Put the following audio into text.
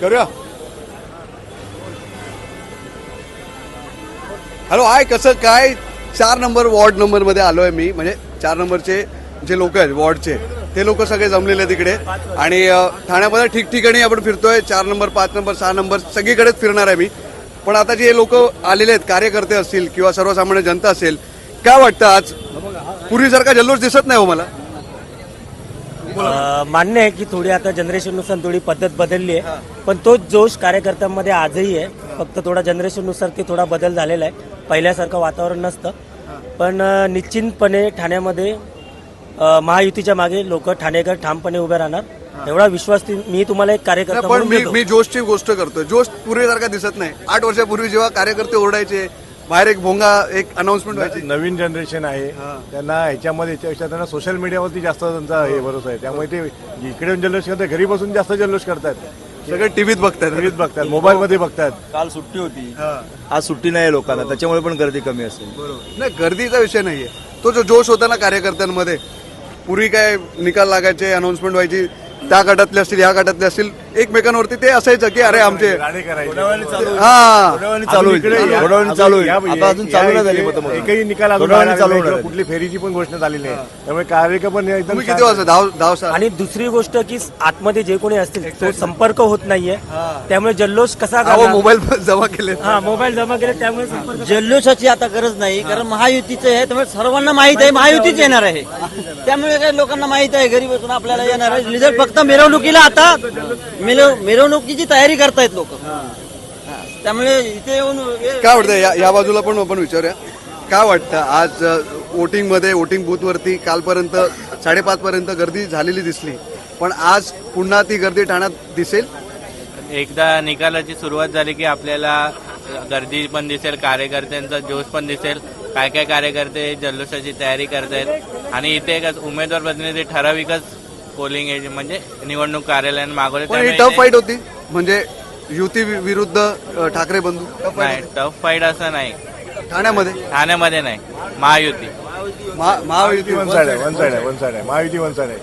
करूया. हॅलो, हाय, कसं काय? 4 नंबर वॉर्ड नंबर मध्ये आलोय मी. म्हणजे 4 नंबरचे जे लोक आहेत वॉर्डचे, ते लोक सगळे जमलेले आहेत तिकडे. आणि ठाण्यामध्ये ठिकठिकाणी आपण फिरतोय. 4 नंबर, 5 नंबर, 6 नंबर सगळीकडेच फिरणार आहे मी. पण आता जे लोक आलेले आहेत, कार्यकर्ते असतील किंवा सर्वसामान्य जनता असेल, काय वाटतं आज पूर्वीसारखा जल्लोष दिसत नाही हो मला. मान्य आहे की थोडी आता जनरेशननुसार थोडी पद्धत बदलली आहे, पण तोच जोश कार्यकर्त्यांमध्ये आजही आहे. फक्त थोडा जनरेशननुसार ते थोडा बदल झालेला आहे. पहिल्यासारखं वातावरण नसतं, पण निश्चितपणे ठाण्यामध्ये महायुतीच्या मागे लोक ठाणेकर ठामपणे उभे राहणार एवढा विश्वास मी तुम्हाला एक कार्यकर्ता पण म्हणून देतो. मी जोशची गोष्ट करतोय. जोश पूर्वीसारखा दिसत नाही. 8 वर्षापूर्वी जेव्हा कार्यकर्ते ओरडायचे, बाहेर एक भोंगा, एक अनाउन्समेंट व्हायची. नवीन जनरेशन आहे, त्यांना ह्याच्यामध्ये त्यांना सोशल मीडियावरती जास्त त्यांचा हे भरोसा आहे. त्यामुळे ते इकडे येऊन जल्लोष करतात, घरी बसून जास्त जल्लोष करतात. सगळे टीव्हीत बघतात, मोबाईल मध्ये बघतात. काल सुट्टी होती, आज सुट्टी नाही लोकांना, त्याच्यामुळे पण गर्दी कमी असेल. बरोबर. नाही, गर्दीचा विषय नाहीये. तो जो जोश होता ना कार्यकर्त्यांमध्ये, पूर्वी काय निकाल लागायचे, अनाउन्समेंट व्हायची, त्या गटातले असतील, या गटातले असतील, एकमेकांवरती ते असायचं की अरे आमचे गाणे करायचे. हा चालू होईल. आता अजून चालू नाही झाली मतमोजणी. एकही निकाल अजून थोड्या वेळाने आलेला चालू नाही होणार किंवा आहे. कुठली फेरीची पण घोषणा झालेली नाही. त्यामुळे कार्यक्रम पण एकदम तुम्ही किती वाजता धाव सर? आणि दुसरी गोष्ट की आतमध्ये जे कोणी असतील तो संपर्क होत नाहीये, त्यामुळे जल्लोष कसा अहो, घालणार? मोबाईल जमा केले. हा, मोबाईल जमा केले, त्यामुळे संपर्क जल्लोषाची आता गरज नाही, कारण महायुतीचं आहे. त्यामुळे सर्वांना माहित आहे महायुतीच येणार आहे. त्यामुळे काही लोकांना माहित आहे, घरी बसून आपल्याला येणार आहे रिझल्ट. फक्त मिरवणुकीला आता मिरवणुकीची तयारी करतायत लोक. त्यामुळे इथे येऊन काय वाटतं या बाजूला पण आपण विचारूया. काय वाटतं आज वोटिंग मध्ये, वोटिंग बूथ वरती कालपर्यंत 5:30 पर्यंत गर्दी झालेली दिसली, पण आज पुन्हा ती गर्दी ठाण्यात दिसेल? एकदा निकालाची सुरुवात झाली की आपल्याला गर्दी पण दिसेल, कार्यकर्त्यांचा जोश पण दिसेल. काय काय कार्यकर्ते जल्लोषाची तयारी करतायत. आणि इथे एकच उमेदवार प्रतिनिधी ठराविकच पोलिंग एजंट म्हणजे निवडणूक कार्यालयाने मागवले. पण ही टफ फाईट होती, म्हणजे युती विरुद्ध ठाकरे बंधू. नाही, टफ फाईट असं नाही. ठाण्यामध्ये नाही, महायुती. महायुती वन साइड आहे. महायुती वन साइड आहे.